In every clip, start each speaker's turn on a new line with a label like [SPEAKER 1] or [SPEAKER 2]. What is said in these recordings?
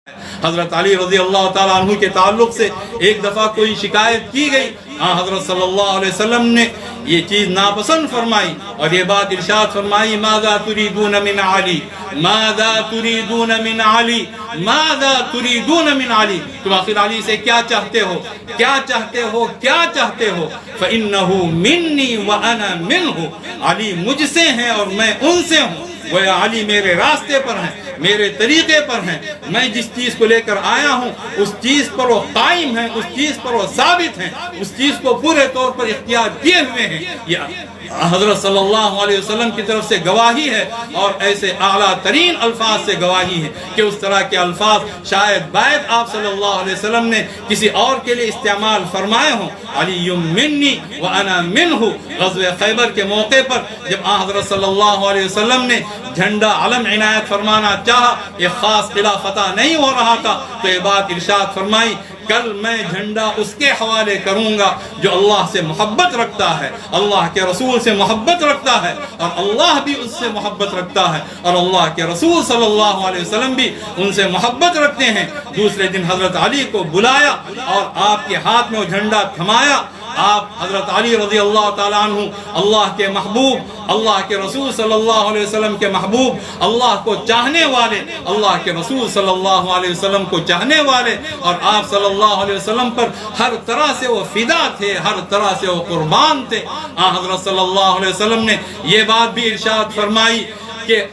[SPEAKER 1] حضرت علی رضی اللہ تعالیٰ عنہ کے تعلق سے ایک دفعہ کوئی شکایت کی گئی، حضرت صلی اللہ علیہ وسلم نے یہ چیز ناپسند فرمائی اور یہ بات ارشاد فرمائی، ماذا تريدون من علی، ماذا تريدون من علی، ماذا تريدون من علی، تم آخر علی سے کیا چاہتے ہو، کیا چاہتے ہو، کیا چاہتے ہو؟ فإنه منی وأنا منہ، علی مجھ سے ہیں اور میں ان سے ہوں، گویا علی میرے راستے پر ہیں، میرے طریقے پر ہیں، میں جس چیز کو لے کر آیا ہوں اس چیز پر وہ قائم ہیں، اس چیز پر وہ ثابت ہیں، اس چیز کو پورے طور پر اختیار کیے ہوئے ہیں۔ یہ حضرت صلی اللہ علیہ وسلم کی طرف سے گواہی ہے اور ایسے اعلیٰ ترین الفاظ سے گواہی ہے کہ اس طرح کے الفاظ شاید بعد آپ صلی اللہ علیہ وسلم نے کسی اور کے لیے استعمال فرمائے ہوں۔ علی منی وانا منہ، غزوہ خیبر کے موقع پر جب حضرت صلی اللہ علیہ وسلم نے جھنڈا علم عنایت فرمانا چاہا، یہ خاص قلعہ فتح نہیں ہو رہا تھا، تو یہ بات ارشاد فرمائی، کل میں جھنڈا اس کے حوالے کروں گا جو اللہ سے محبت رکھتا ہے، اللہ کے رسول سے محبت رکھتا ہے، اور اللہ بھی اس سے محبت رکھتا ہے، اور اللہ کے رسول صلی اللہ علیہ وسلم بھی ان سے محبت رکھتے ہیں۔ دوسرے دن حضرت علی کو بلایا اور آپ کے ہاتھ میں وہ جھنڈا تھمایا۔ آپ حضرت علی رضی اللہ تعالیٰ عنہ اللہ کے محبوب، اللہ کے رسول صلی اللہ علیہ وسلم کے محبوب، اللہ کو چاہنے والے، اللہ کے رسول صلی اللہ علیہ وسلم کو چاہنے والے، اور آپ صلی اللہ علیہ وسلم پر ہر طرح سے وہ فدا تھے، ہر طرح سے وہ قربان تھے۔ حضرت صلی اللہ علیہ وسلم نے یہ بات بھی ارشاد فرمائی کہ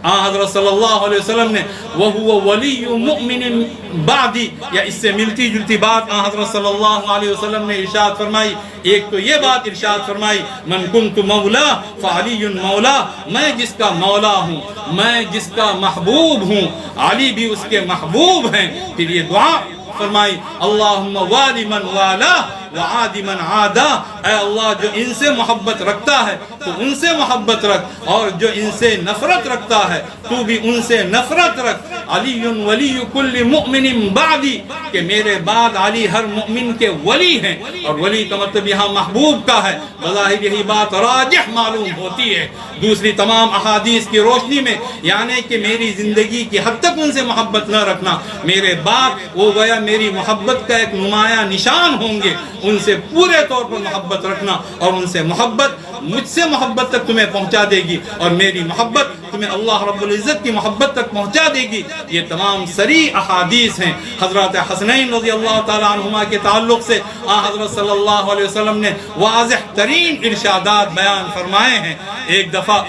[SPEAKER 1] حضرت صلی اللہ علیہ وسلم نے وَهُوَ وَلِيُّ مُؤْمِنٍ بَعْدِ، یا اس سے ملتی جلتی بات حضرت صلی اللہ علیہ وسلم نے ارشاد فرمائی۔ ایک تو یہ بات ارشاد فرمائی، من کنت مولا فعلی مولا، میں جس کا مولا ہوں، میں جس کا محبوب ہوں، علی بھی اس کے محبوب ہیں۔ پھر یہ دعا فرمائی، اللہم والی من والا وعادی من عادا، اے اللہ جو ان سے محبت رکھتا ہے تو ان سے محبت رکھ، اور جو ان سے نفرت رکھتا ہے تو بھی ان سے نفرت رکھ۔ علی ولی کل مؤمن بعدی، کہ میرے بعد علی ہر مؤمن کے ولی ہیں، اور ولی کا مطلب یہاں محبوب کا ہے۔ بظاہر یہی بات راجح معلوم ہوتی ہے دوسری تمام احادیث کی روشنی میں، یعنی کہ میری زندگی کی حد تک ان سے محبت نہ رکھنا، میرے بعد وہ گویا میری محبت کا ایک نمایاں نشان ہوں گے، ان سے پورے طور پر محبت رکھنا، اور ان سے محبت مجھ سے محبت تک تمہیں پہنچا دے گی، اور میری محبت تمہیں اللہ رب العزت کی محبت تک پہنچا دے گی۔ یہ تمام صریح احادیث ہیں۔ حضرات حسنین رضی اللہ تعالیٰ عنہما کے تعلق سے حضرت صلی اللہ علیہ وسلم نے واضح ترین ارشادات بیان فرمائے ہیں۔ ایک دفعہ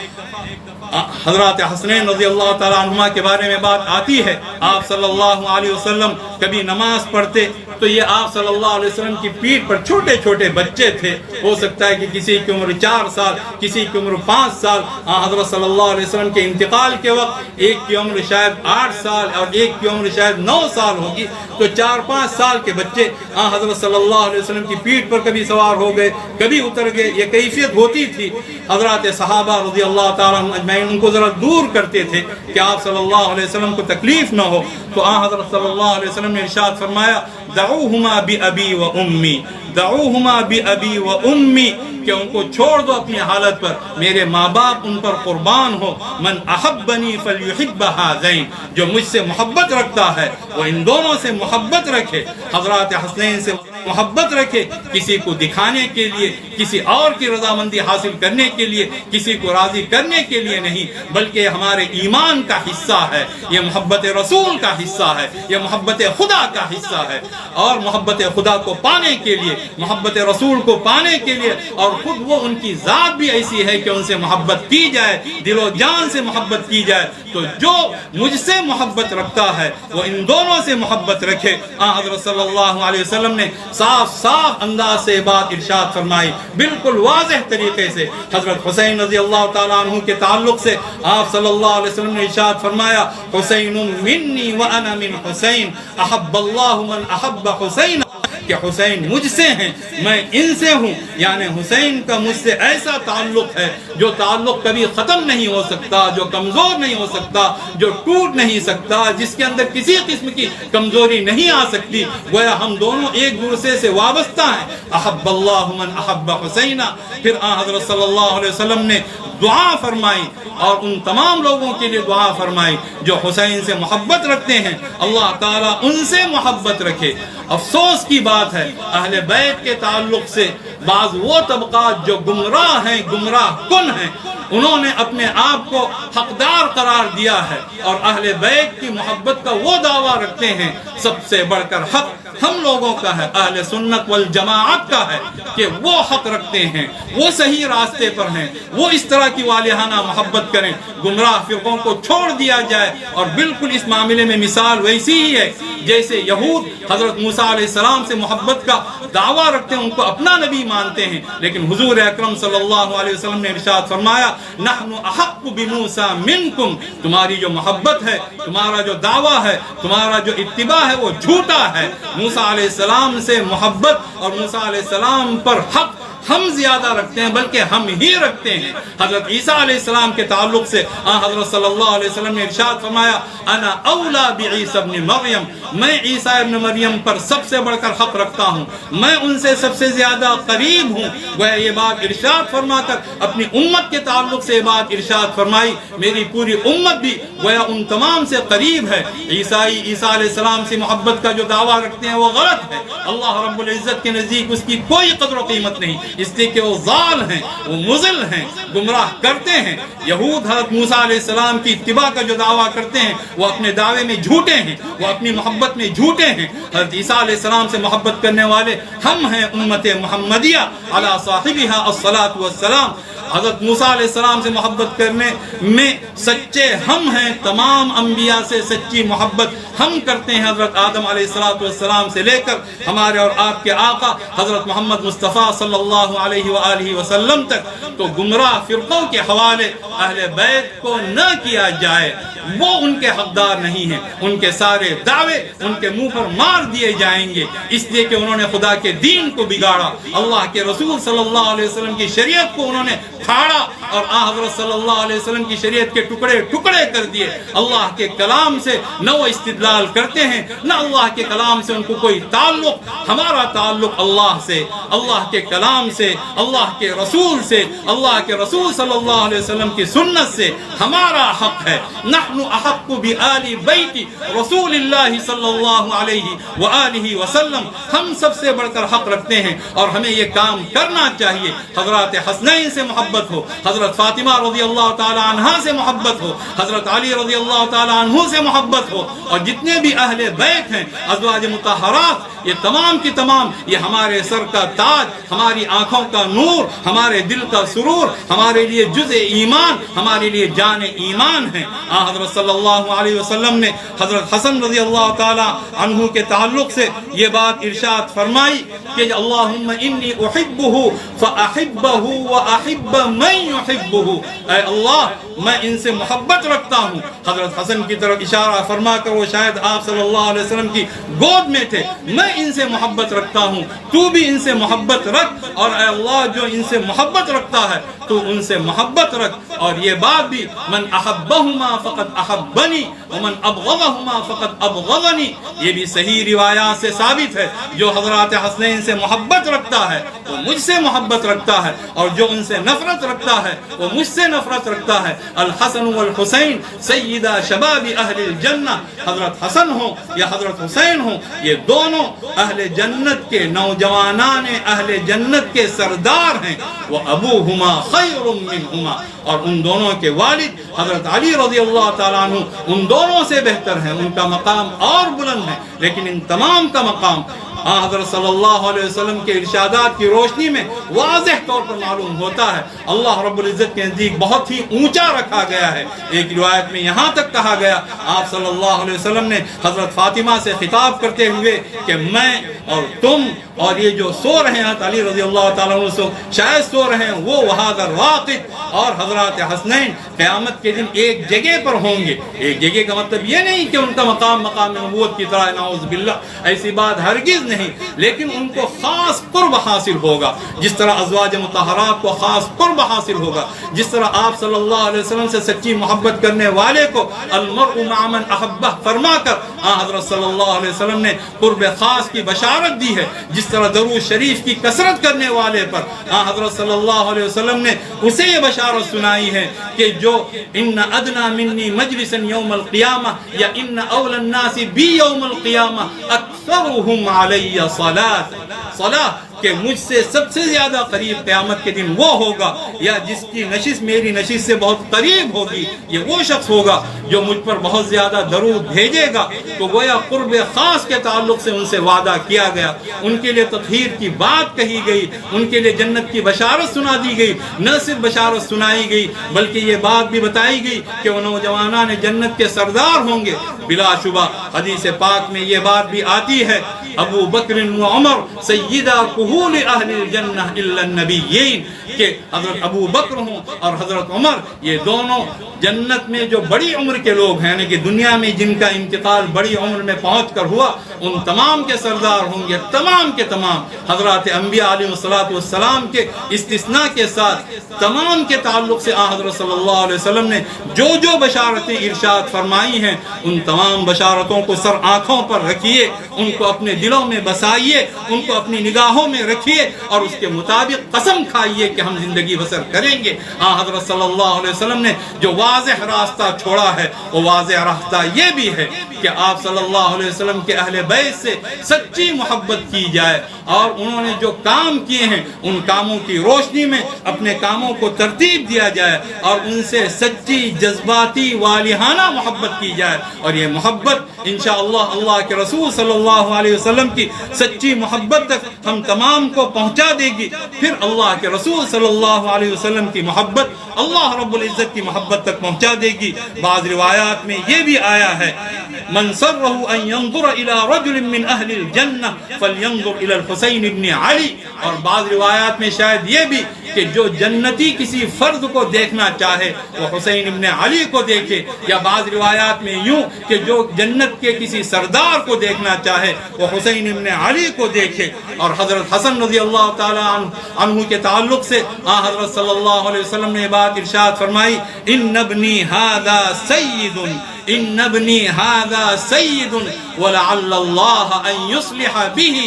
[SPEAKER 1] حضرات حسنین رضی اللہ تعالیٰ عنہما کے بارے میں بات آتی ہے، آپ صلی اللہ علیہ وسلم کبھی نماز پڑھتے تو یہ آپ صلی اللہ علیہ وسلم کی پیٹھ پر چھوٹے چھوٹے بچے تھے، ہو سکتا ہے کہ کسی کی عمر 4 سال، کسی کی عمر 5 سال۔ حضرت صلی اللہ علیہ وسلم کے انتقال کے وقت ایک کی عمر شاید 8 سال اور ایک کی عمر شاید 9 سال ہوگی، تو 4-5 سال کے بچے حضرت صلی اللہ علیہ وسلم کی پیٹھ پر کبھی سوار ہو گئے، کبھی اتر گئے، یہ کیفیت ہوتی تھی۔ حضرات صحابہ رضی اللہ تعالیٰ عنہ اجمعین ان کو ذرا دور کرتے تھے کہ آپ صلی اللہ علیہ وسلم کو تکلیف نہ ہو، تو حضرت صلی اللہ علیہ وسلم نے ارشاد فرمایا، دعوہما بأبی و امی، دعوہما بأبی و امی، کہ ان کو چھوڑ دو اپنی حالت پر، میرے ماں باپ ان پر قربان ہو۔ من احبنی فلیحب ہذین، جو مجھ سے محبت رکھتا ہے وہ ان دونوں سے محبت رکھے۔ حضرات حسنین سے محبت رکھے، کسی کو دکھانے کے لیے، کسی اور کی رضامندی حاصل کرنے کے لیے، کسی کو راضی کرنے کے لیے نہیں، بلکہ ہمارے ایمان کا حصہ ہے، یہ محبت رسول کا حصہ ہے، یہ محبت خدا کا حصہ ہے، اور محبت خدا کو پانے کے لیے، محبت رسول کو پانے کے لیے، اور خود وہ ان کی ذات بھی ایسی ہے کہ ان سے محبت کی جائے، دل و جان سے محبت کی جائے، تو جو مجھ سے محبت رکھتا ہے وہ ان دونوں سے محبت رکھے۔ حضرت صلی اللہ علیہ وسلم نے صاف صاف انداز سے بات ارشاد فرمائی، بالکل واضح طریقے سے۔ حضرت حسین رضی اللہ تعالیٰ عنہ کے تعلق سے آپ صلی اللہ علیہ وسلم نے ارشاد فرمایا، حسین منی وانا من حسین، احب اللہ من احب حسین۔ کہ حسین مجھ سے ہیں، میں ان سے ہوں، یعنی حسین کا مجھ سے ایسا تعلق ہے جو تعلق کبھی ختم نہیں ہو سکتا، جو کمزور نہیں ہو سکتا، جو ٹوٹ نہیں سکتا، جس کے اندر کسی قسم کی کمزوری نہیں آ سکتی۔ گویا ہم دونوں ایک دوسرے سے وابستہ ہیں۔ احب اللہ من احب حسینہ۔ پھر حضرت صلی اللہ علیہ وسلم نے دعا فرمائی اور ان تمام لوگوں کے لیے دعا فرمائی جو حسین سے محبت رکھتے ہیں، اللہ تعالیٰ ان سے محبت رکھے۔ افسوس کی بات ہے اہل بیت کے تعلق سے بعض وہ طبقات جو گمراہ ہیں، گمراہ کن ہیں، انہوں نے اپنے آپ کو حقدار قرار دیا ہے اور اہل بیت کی محبت کا وہ دعویٰ رکھتے ہیں۔ سب سے بڑھ کر حق ہم لوگوں کا ہے، اہل سنت والجماعت کا ہے کہ وہ حق رکھتے ہیں، وہ صحیح راستے پر ہیں، وہ اس طرح کی والہانہ محبت کریں، گمراہ فرقوں کو چھوڑ دیا جائے۔ اور بالکل اس معاملے میں مثال ویسی ہی ہے جیسے یہود حضرت موسیٰ علیہ السلام سے محبت کا دعویٰ رکھتے ہیں، ان کو اپنا نبی مانتے ہیں، لیکن حضور اکرم صلی اللہ علیہ وسلم نے ارشاد فرمایا نحن احق بموسیٰ منکم، تمہاری جو محبت ہے، تمہارا جو دعویٰ ہے، تمہارا جو اتباع ہے وہ جھوٹا ہے۔ موسیٰ علیہ السلام سے محبت اور موسیٰ علیہ السلام پر حق ہم زیادہ رکھتے ہیں، بلکہ ہم ہی رکھتے ہیں۔ حضرت عیسیٰ علیہ السلام کے تعلق سے حضرت صلی اللہ علیہ وسلم نے ارشاد فرمایا انا اولا بعیسی ابن مریم، میں عیسیٰ ابن مریم پر سب سے بڑھ کر حق رکھتا ہوں، میں ان سے سب سے زیادہ قریب ہوں۔ وہ یہ بات ارشاد فرما کر اپنی امت کے تعلق سے یہ بات ارشاد فرمائی میری پوری امت بھی گویا ان تمام سے قریب ہے۔ عیسائی عیسیٰ علیہ السلام سے محبت کا جو دعویٰ رکھتے ہیں وہ غلط ہے، اللہ رب العزت کے نزدیک اس کی کوئی قدر و قیمت نہیں، اس لیے کہ وہ ضال ہیں، وہ مضل ہیں، گمراہ کرتے ہیں۔ یہود حضرت موسیٰ علیہ السلام کی اتباع کا جو دعویٰ کرتے ہیں وہ اپنے دعوے میں جھوٹے ہیں، وہ اپنی محبت میں جھوٹے ہیں۔ حضرت عیسیٰ علیہ السلام سے محبت کرنے والے ہم ہیں، امت محمدیہ علی صاحبہا الصلاۃ والسلام۔ حضرت موسیٰ علیہ السلام سے محبت کرنے میں سچے ہم ہیں، تمام انبیاء سے سچی محبت ہم کرتے ہیں، حضرت آدم علیہ السلام سے لے کر ہمارے اور آپ کے آقا حضرت محمد مصطفیٰ صلی اللہ علیہ وآلہ وسلم تک۔ تو گمراہ فرقوں کے حوالے اہل بیت کو نہ کیا جائے، وہ ان کے حقدار نہیں ہیں، ان کے سارے دعوے ان کے منہ پر مار دیے جائیں گے، اس لیے کہ انہوں نے خدا کے دین کو بگاڑا، اللہ کے رسول صلی اللہ علیہ وسلم کی شریعت کو انہوں نے پھاڑا اور حضرت صلی اللہ علیہ وسلم کی شریعت کے ٹکڑے ٹکڑے کر دیے۔ اللہ کے کلام سے نہ وہ استدلال کرتے ہیں، نہ اللہ کے کلام سے ان کو کوئی تعلق۔ ہمارا تعلق اللہ سے، اللہ کے کلام سے، اللہ کے رسول سے، اللہ کے رسول صلی اللہ علیہ وسلم کی سنت سے ہمارا حق ہے۔ نحن احق بآل بیت رسول اللہ صلی اللہ علیہ وآلہ وسلم، ہم سب سے بڑھ کر حق رکھتے ہیں اور ہمیں یہ کام کرنا چاہیے۔ حضرات حسنین سے محبت ہو، حضرت فاطمہ رضی اللہ تعالی عنہ سے محبت ہو، حضرت علی رضی اللہ تعالی عنہ سے محبت ہو، اور جتنے بھی اہل بیت ہیں ازواج مطہرات، یہ تمام کی تمام یہ ہمارے سر کا تاج، ہماری آنکھوں کا نور، ہمارے دل کا سرور، ہمارے لیے جزء ایمان، ہمارے لیے جان ایمان ہیں۔ حضرت صلی اللہ علیہ وسلم نے حضرت حسن رضی اللہ تعالی عنہ کے تعلق سے یہ بات ارشاد فرمائی کہ اللہم انی احبہ فاحبہ واحب من یحبہ، اے اللہ میں ان سے محبت رکھتا ہوں۔ حضرت حسن کی طرف اشارہ فرما کر، وہ شاید آپ صلی اللہ علیہ وسلم کی گود میں تھے، میں ان سے محبت رکھتا ہوں، تو بھی ان سے محبت رکھ، اور اے اللہ جو ان سے محبت رکھتا ہے تو ان سے محبت رکھ۔ اور یہ بات بھی من احبہما فقد احبنی ومن ابغضہما فقد ابغضنی، یہ بھی صحیح روایات سے ثابت ہے، جو حضرات حسنین سے محبت رکھتا ہے وہ مجھ سے محبت رکھتا ہے، اور جو ان سے نفرت رکھتا ہے وہ مجھ سے نفرت رکھتا ہے۔ الحسن والحسین سیدہ شباب اہل الجنہ، حضرت حسن ہو یا حضرت حسین ہو، یہ دونوں اہل جنت کے نوجوانان اہل جنت کے سردار ہیں۔ وہ ابوہما خیر منہما، اور ان دونوں کے والد حضرت علی رضی اللہ تعالیٰ عنہ ان دونوں سے بہتر ہیں، ان کا مقام اور بلند ہے۔ لیکن ان تمام کا مقام حضرت صلی اللہ علیہ وسلم کے ارشادات کی روشنی میں واضح طور پر معلوم ہوتا ہے، اللہ رب العزت کے نزدیک بہت ہی اونچا رکھا گیا ہے۔ ایک روایت میں یہاں تک کہا گیا، آپ صلی اللہ علیہ وسلم نے حضرت فاطمہ سے خطاب کرتے ہوئے کہ میں اور تم اور یہ جو سو رہے ہیں علی رضی اللہ تعالیٰ عنہ سے شاید سو رہے ہیں، وہ وہادر واقف اور حضرات حسنین قیامت کے دن ایک جگہ پر ہوں گے۔ ایک جگہ کا مطلب یہ نہیں کہ ان کا مقام نبوت کی طرح، نعوذ باللہ، ایسی بات ہرگز نہیں۔ نہیں، لیکن ان کو خاص قرب حاصل ہوگا، جس طرح ازواج مطہرات کو خاص قرب حاصل ہوگا، جس طرح آپ صلی اللہ علیہ وسلم سے سچی محبت کرنے والے کو المرء مع من احبہ فرما کر حضرت صلی اللہ علیہ وسلم نے قرب خاص کی بشارت دی ہے، جس طرح درود شریف کی کثرت کرنے والے پر حضرت صلی اللہ علیہ وسلم نے اسے یہ بشارت سنائی ہے کہ جو ان ادنا منی مجلسا یوم القیامہ یا ان اول الناس بی یوم القیامہ اکثرهم علی صلاۃ، کہ مجھ سے سب سے زیادہ قریب قیامت کے دن وہ ہوگا یا جس کی نشست میری نشست سے بہت قریب ہوگی، یہ وہ شخص ہوگا جو مجھ پر بہت زیادہ درود بھیجے گا۔ تو گویا قرب خاص کے تعلق سے ان سے وعدہ کیا گیا، ان کے لیے تطہیر کی بات کہی گئی، ان کے لیے جنت کی بشارت سنا دی گئی، نہ صرف بشارت سنائی گئی بلکہ یہ بات بھی بتائی گئی کہ وہ نوجوانان جنت کے سردار ہوں گے۔ بلا شبہ حدیث پاک میں یہ بات بھی آتی ہے، ابو بکر و عمر سیدہ کہول اہل الجنہ الا النبیین، کہ حضرت ابو بکر ہوں اور حضرت عمر یہ دونوں جنت میں جو بڑی عمر کے لوگ ہیں، یعنی کہ دنیا میں جن کا انتقال بڑی عمر میں پہنچ کر ہوا، ان تمام کے سردار ہوں گے، تمام کے تمام حضرات انبیاء علیہ السلام کے استثناء کے ساتھ تمام کے تعلق سے حضرت صلی اللہ علیہ وسلم نے جو جو بشارتیں ارشاد فرمائی ہیں، ان تمام بشارتوں کو سر آنکھوں پر رکھیے، ان کو اپنے دلوں میں بسائیے، ان کو اپنی نگاہوں میں رکھیے اور اس کے مطابق قسم کھائیے کہ ہم زندگی بسر کریں گے۔ حضرت صلی اللہ علیہ وسلم نے جو واضح راستہ چھوڑا ہے، وہ واضح راستہ یہ بھی ہے کہ آپ صلی اللہ علیہ وسلم کے اہل بیت سے سچی محبت کی جائے، اور انہوں نے جو کام کیے ہیں ان کاموں کی روشنی میں اپنے کاموں کو ترتیب دیا جائے اور ان سے سچی جذباتی والہانہ محبت کی جائے، اور یہ محبت انشاءاللہ اللہ کے رسول صلی اللہ علیہ وسلم کی سچی محبت تک ہم تمام کو پہنچا دے گی۔ پھر اللہ کے رسول صلی اللہ علیہ وسلم کی محبت اللہ رب العزت کی محبت تک پہنچا دے گی۔ بعض روایات میں یہ بھی آیا ہے، من سرہ ان ينظر الى رجل من اہل الجنہ فلینظر الى الحسین ابن علی، اور بعض روایات میں شاید یہ بھی کہ جو جنتی کسی فرد کو دیکھنا چاہے وہ حسین ابن علی کو دیکھے، یا بعض روایات میں یوں کہ جو جنت کے کسی سردار کو دیکھنا چاہے وہ حسین ابن علی کو دیکھے۔ اور حضرت حسن رضی اللہ تعالی عنہ کے تعلق سے حضرت صلی اللہ علیہ وسلم نے بات ارشاد فرمائی، ان ابنی ھذا سید، ان ابنی ھذا سید ولعل اللہ ان یصلح به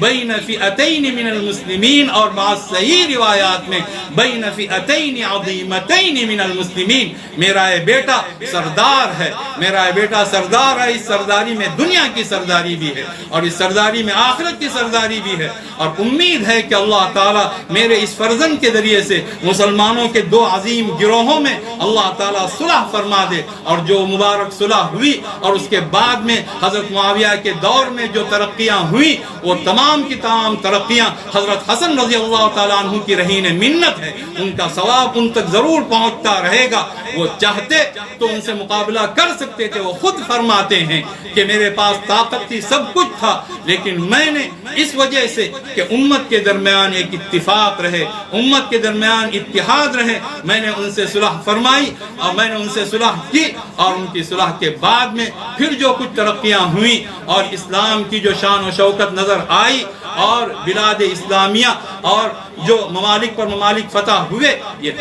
[SPEAKER 1] بین فئتین من المسلمین، اور بعض صحیح روایات میں بین فئتین عظیمتین من المسلمین، میرا یہ بیٹا سردار ہے، میرا یہ بیٹا سردار ہے، اس سرداری میں دنیا کی سرداری بھی ہے اور اس سرداری میں آخرت کی سرداری بھی ہے، اور امید ہے کہ اللہ تعالیٰ میرے اس فرزند کے ذریعے سے مسلمانوں کے دو عظیم گروہوں میں اللہ تعالیٰ صلح فرما دے، اور جو مبارک صلح ہوئی اور اس کے بعد میں حضرت معاویہ کے دور میں جو ترقیاں ہوئی، وہ تمام کی تمام ترقیاں حضرت حسن رضی اللہ تعالیٰ عنہ کی رہین منت ہے، ان کا ثواب ان تک ضرور پہنچتا رہے گا۔ وہ چاہتے تو ان سے مقابلہ کر سکتے تھے، وہ خود فرماتے ہیں کہ میرے پاس طاقت تھی، سب کچھ تھا، لیکن میں نے اس وجہ سے کہ امت کے درمیان ایک اتفاق رہے، امت کے درمیان اتحاد رہے، میں نے ان سے صلح فرمائی اور میں نے ان سے صلح کی، اور ان کی صلح کے بعد میں پھر جو کچھ ترقیاں ہوئیں اور اسلام کی جو شان و شوکت نظر آئی اور بلاد اسلامیہ اور جو ممالک پر ممالک فتح ہوئے، یہ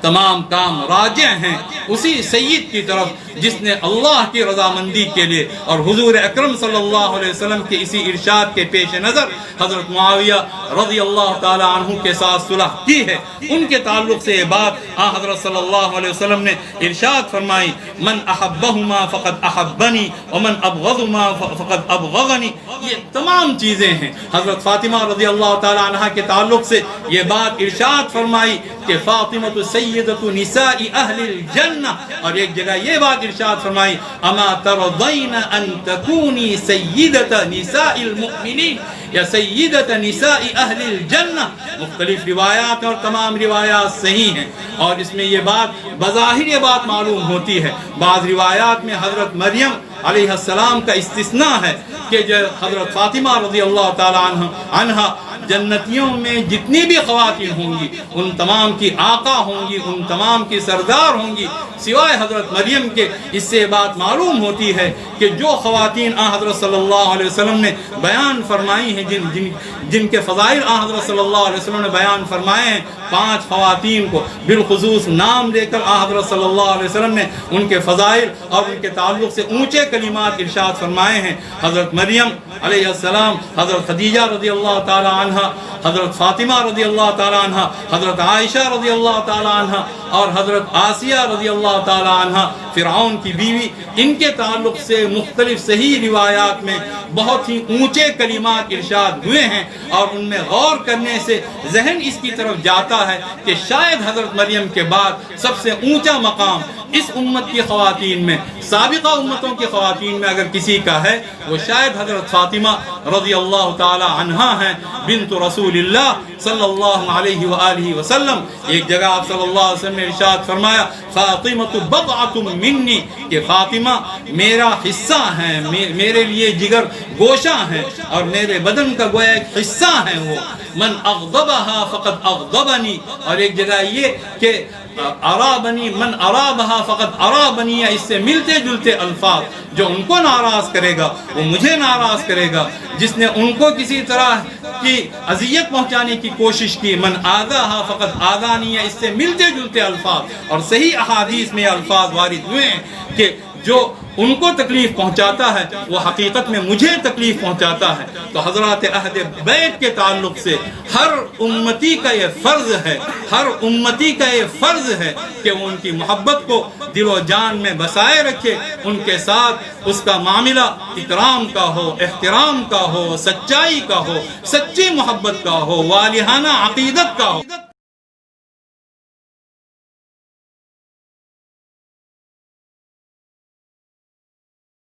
[SPEAKER 1] تمام کام راجع ہیں اسی سید کی طرف جس نے اللہ کی رضامندی کے لیے اور حضور اکرم صلی اللہ علیہ وسلم کے اسی ارشاد کے پیش نظر حضرت معاویہ رضی اللہ تعالی عنہ کے ساتھ صلح کی ہے۔ ان کے تعلق سے یہ بات حضرت صلی اللہ علیہ وسلم نے ارشاد فرمائی، من احبہما فقد احبنی ومن ابغضہما فقد ابغضنی۔ یہ تمام چیزیں ہیں۔ حضرت فاطمہ رضی اللہ تعالی عنہ کے تعلق سے یہ بات ارشاد فرمائی کہ فاطمہ سیدۃ نساء اہل الجنہ، اور ایک جگہ یہ بات ارشاد فرمائی، اما ترضین ان تکونی سیدۃ نساء المؤمنین یا سیدۃ نساء اہل الجنہ۔ مختلف روایات اور تمام روایات صحیح ہیں، اور اس میں یہ بات بظاہر یہ بات معلوم ہوتی ہے۔ بعض روایات میں حضرت مریم علیہ السلام کا استثناء ہے کہ جو حضرت فاطمہ رضی اللہ تعالی عنہ جنتیوں میں جتنی بھی خواتین ہوں گی ان تمام کی آقا ہوں گی، ان تمام کی سردار ہوں گی سوائے حضرت مریم کے۔ اس سے بات معلوم ہوتی ہے کہ جو خواتین حضرت صلی اللہ علیہ وسلم نے بیان فرمائی ہیں، جن کے فضائل حضرت صلی اللہ علیہ وسلم نے بیان فرمائے ہیں، 5 خواتین کو بالخصوص نام لے کر حضرت صلی اللہ علیہ وسلم نے ان کے فضائل اور ان کے تعلق سے اونچے کلمات ارشاد فرمائے ہیں۔ حضرت مریم علیہ السلام، حضرت خدیجہ رضی اللہ تعالی عنہ، حضرت فاطمہ رضی اللہ تعالی عنہ، حضرت عائشہ رضی اللہ تعالی عنہ اور حضرت آسیہ رضی اللہ تعالی عنہ فرعون کی بیوی، ان کے تعلق سے مختلف صحیح روایات میں بہت ہی اونچے کلمات ارشاد ہوئے ہیں، اور ان میں غور کرنے سے ذہن اس کی طرف جاتا ہے کہ شاید حضرت مریم کے بعد سب سے اونچا مقام اس امت کی خواتین میں، سابقہ امتوں کی خواتین میں اگر کسی کا ہے، وہ شاید حضرت فاطمہ رضی اللہ تعالی عنہا ہیں، بنت رسول اللہ صلی اللہ علیہ وآلہ وسلم۔ ایک جگہ آپ صلی اللہ علیہ وسلم نے ارشاد فرمایا فاطمہ بضعۃ منی، کہ فاطمہ میرا حصہ ہیں، میرے لیے جگر گوشہ ہیں اور میرے بدن کا گویا ایک حصہ ہیں وہ۔ من اغضبها فقد اغضبنی، اور ایک جگہ یہ کہ ارابنی من ارابها فقد ارابنی، اس سے ملتے جلتے الفاظ، جو ان کو ناراض کرے گا وہ مجھے ناراض کرے گا، جس نے ان کو کسی طرح کی اذیت پہنچانے کی کوشش کی، من آذاها فقد آذانی، اس سے ملتے جلتے الفاظ۔ اور صحیح احادیث میں الفاظ وارد ہوئے ہیں کہ جو ان کو تکلیف پہنچاتا ہے وہ حقیقت میں مجھے تکلیف پہنچاتا ہے۔ تو حضرات اہل بیت کے تعلق سے ہر امتی کا یہ فرض ہے، ہر امتی کا یہ فرض ہے کہ وہ ان کی محبت کو دل و جان میں بسائے رکھے، ان کے ساتھ اس کا معاملہ اکرام کا ہو، احترام کا ہو، سچائی کا ہو، سچی محبت کا ہو، والہانہ عقیدت کا ہو۔